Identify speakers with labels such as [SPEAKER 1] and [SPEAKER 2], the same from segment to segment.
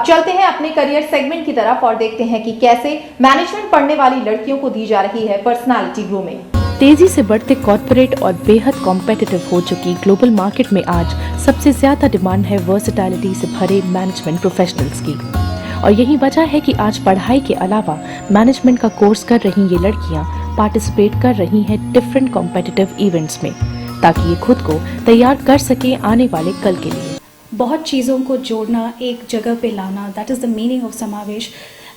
[SPEAKER 1] अब चलते हैं अपने करियर सेगमेंट की तरफ और देखते हैं कि कैसे मैनेजमेंट पढ़ने वाली लड़कियों को दी जा रही है पर्सनालिटी ग्रूमिंग।
[SPEAKER 2] तेजी से बढ़ते कॉर्पोरेट और बेहद कॉम्पिटिटिव हो चुकी ग्लोबल मार्केट में आज सबसे ज्यादा डिमांड है वर्सेटैलिटी से भरे मैनेजमेंट प्रोफेशनल्स की। और यही वजह है कि आज पढ़ाई के अलावा मैनेजमेंट का कोर्स कर रही ये लड़कियां पार्टिसिपेट कर रही हैं डिफरेंट कॉम्पिटिटिव इवेंट्स में, ताकि ये खुद को तैयार कर सके आने वाले कल के लिए।
[SPEAKER 3] बहुत चीज़ों को जोड़ना, एक जगह पे लाना, that is the meaning of समावेश।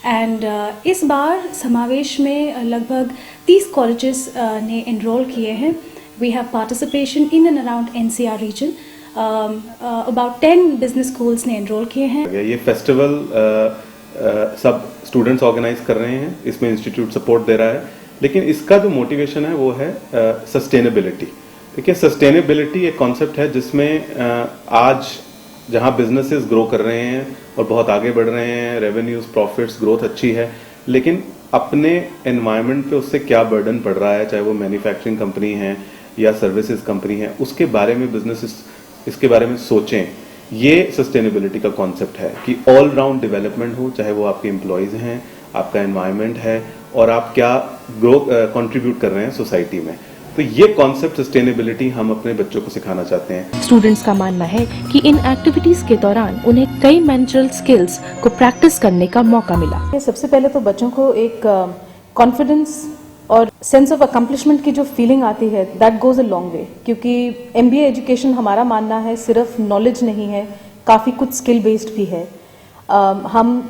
[SPEAKER 3] एंड इस बार समावेश में लगभग 30 कॉलेजेस ने एनरोल किए हैं। We have participation in and around NCR region. About 10 business schools ने एनरोल किए हैं।
[SPEAKER 4] ये फेस्टिवल सब स्टूडेंट्स ऑर्गेनाइज कर रहे हैं, इसमें इंस्टीट्यूट सपोर्ट दे रहा है, लेकिन इसका जो मोटिवेशन है वो है सस्टेनेबिलिटी। देखिए, सस्टेनेबिलिटी एक कॉन्सेप्ट है जिसमें आज जहां बिजनेसेस ग्रो कर रहे हैं और बहुत आगे बढ़ रहे हैं, रेवेन्यूज, प्रॉफिट्स, ग्रोथ अच्छी है, लेकिन अपने एनवायरनमेंट पे उससे क्या बर्डन पड़ रहा है, चाहे वो मैन्युफैक्चरिंग कंपनी है या सर्विसेज कंपनी है, उसके बारे में बिजनेसेस इसके बारे में सोचें। ये सस्टेनेबिलिटी का कॉन्सेप्ट है कि ऑल राउंड डेवलपमेंट हो, चाहे वो आपके एम्प्लॉयज हैं, आपका एनवायरनमेंट है और आप क्या ग्रो कंट्रीब्यूट कर रहे हैं सोसाइटी में। तो ये कॉन्सेप्ट सस्टेनेबिलिटी हम अपने बच्चों को सिखाना चाहते हैं।
[SPEAKER 2] स्टूडेंट्स का मानना है कि इन एक्टिविटीज के दौरान उन्हें कई मैनेजरल स्किल्स को प्रैक्टिस करने का मौका मिला।
[SPEAKER 5] सबसे पहले तो बच्चों को एक कॉन्फिडेंस और सेंस ऑफ अकम्पलिशमेंट की जो फीलिंग आती है, that goes a long way. क्योंकि एमबीए एजुकेशन हमारा मानना है सिर्फ नॉलेज नहीं है, काफ़ी कुछ स्किल बेस्ड भी है। हम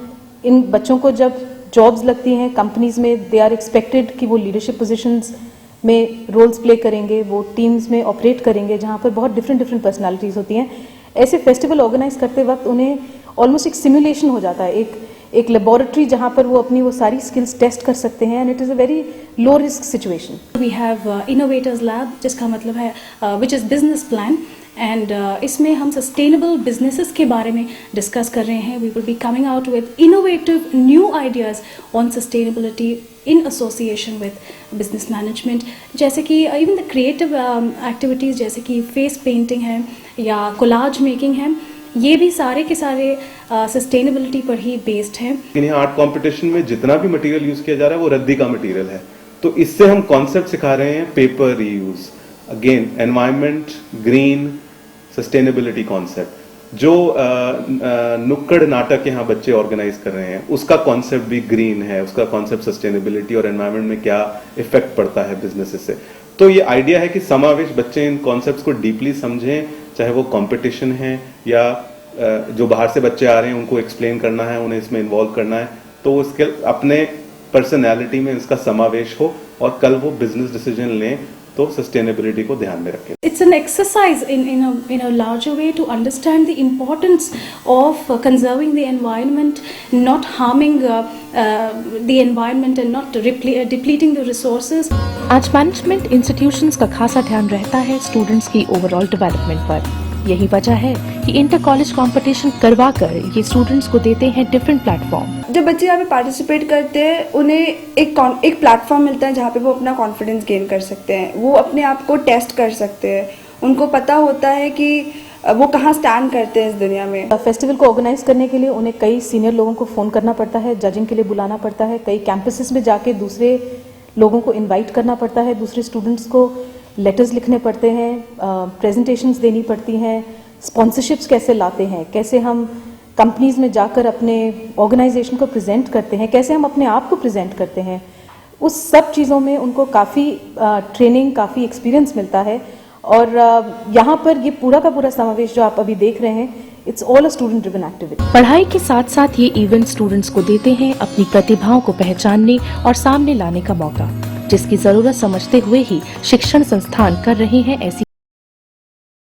[SPEAKER 5] इन बच्चों को जब जॉब्स लगती हैं कंपनीज में, दे आर एक्सपेक्टेड कि वो लीडरशिप पोजीशंस में रोल्स प्ले करेंगे, वो टीम्स में ऑपरेट करेंगे जहाँ पर बहुत डिफरेंट पर्सनालिटीज़ होती हैं। ऐसे फेस्टिवल ऑर्गेनाइज करते वक्त उन्हें ऑलमोस्ट एक सिमुलेशन हो जाता है, एक लेबोरेटरी जहाँ पर वो अपनी वो सारी स्किल्स टेस्ट कर सकते हैं, and it is a very low risk situation.
[SPEAKER 3] We have innovators lab, जिसका मतलब है which is business plan, and इसमें हम सस्टेनेबल बिजनेसेस के बारे में डिस्कस कर रहे हैं। We will be coming out with innovative new ideas on sustainability in association with business management, जैसे कि इवन द क्रिएटिव एक्टिविटीज़ जैसे कि फेस पेंटिंग है या कोलाज मेकिंग है, ये भी सारे के सारे सस्टेनेबिलिटी पर ही बेस्ड हैं।
[SPEAKER 4] यहाँ आर्ट कंपटीशन में जितना भी मटेरियल यूज किया जा रहा है वो रद्दी का मटेरियल है, तो इससे हम कॉन्सेप्ट सिखा रहे हैं paper reuse, again environment, green, sustainability concept. जो नुक्कड़ नाटक यहाँ बच्चे ऑर्गेनाइज कर रहे हैं उसका कॉन्सेप्ट भी ग्रीन है, उसका कॉन्सेप्ट सस्टेनेबिलिटी और एनवायरनमेंट में क्या इफेक्ट पड़ता है बिजनेसेस से। तो ये आइडिया है कि समावेश बच्चे इन कॉन्सेप्ट्स को डीपली समझें, चाहे वो कंपटीशन है या जो बाहर से बच्चे आ रहे हैं उनको एक्सप्लेन करना है, उन्हें इसमें इन्वॉल्व करना है, तो उसके अपने पर्सनैलिटी में इसका समावेश हो और कल वो बिजनेस डिसीजन लें तो सस्टेनेबिलिटी को ध्यान में रखें।
[SPEAKER 3] It's an exercise in a larger way to understand the importance of conserving the environment, not harming the environment and not depleting the resources.
[SPEAKER 2] आज मैनेजमेंट इंस्टीट्यूशंस का खासा ध्यान रहता है स्टूडेंट्स की ओवरऑल डेवलपमेंट पर। यही वजह है कि इंटर कॉलेज कंपटीशन करवा कर ये स्टूडेंट्स को देते हैं डिफरेंट प्लेटफॉर्म।
[SPEAKER 6] जब बच्चे यहाँ पे पार्टिसिपेट करते हैं उन्हें एक प्लेटफॉर्म मिलता है जहाँ पे वो अपना कॉन्फिडेंस गेन कर सकते हैं, वो अपने आप को टेस्ट कर सकते हैं, उनको पता होता है कि वो कहाँ स्टैंड करते हैं इस दुनिया में।
[SPEAKER 5] फेस्टिवल को ऑर्गेनाइज करने के लिए उन्हें कई सीनियर लोगों को फ़ोन करना पड़ता है, जजिंग के लिए बुलाना पड़ता है, कई कैंपसेस में जाके दूसरे लोगों को इन्वाइट करना पड़ता है, दूसरे स्टूडेंट्स को लेटर्स लिखने पड़ते हैं, प्रेजेंटेशंस देनी पड़ती हैं, स्पॉन्सरशिप्स कैसे लाते हैं, कैसे हम कंपनीज में जाकर अपने ऑर्गेनाइजेशन को प्रेजेंट करते हैं, कैसे हम अपने आप को प्रेजेंट करते हैं, उस सब चीज़ों में उनको काफ़ी ट्रेनिंग, काफ़ी एक्सपीरियंस मिलता है। और यहाँ पर ये पूरा का पूरा समावेश जो आप अभी देख रहे हैं, it's all a student driven activity.
[SPEAKER 2] पढ़ाई के साथ साथ ये इवेंट स्टूडेंट्स को देते हैं अपनी प्रतिभाओं को पहचानने और सामने लाने का मौका, जिसकी जरूरत समझते हुए ही शिक्षण संस्थान कर रहे हैं ऐसी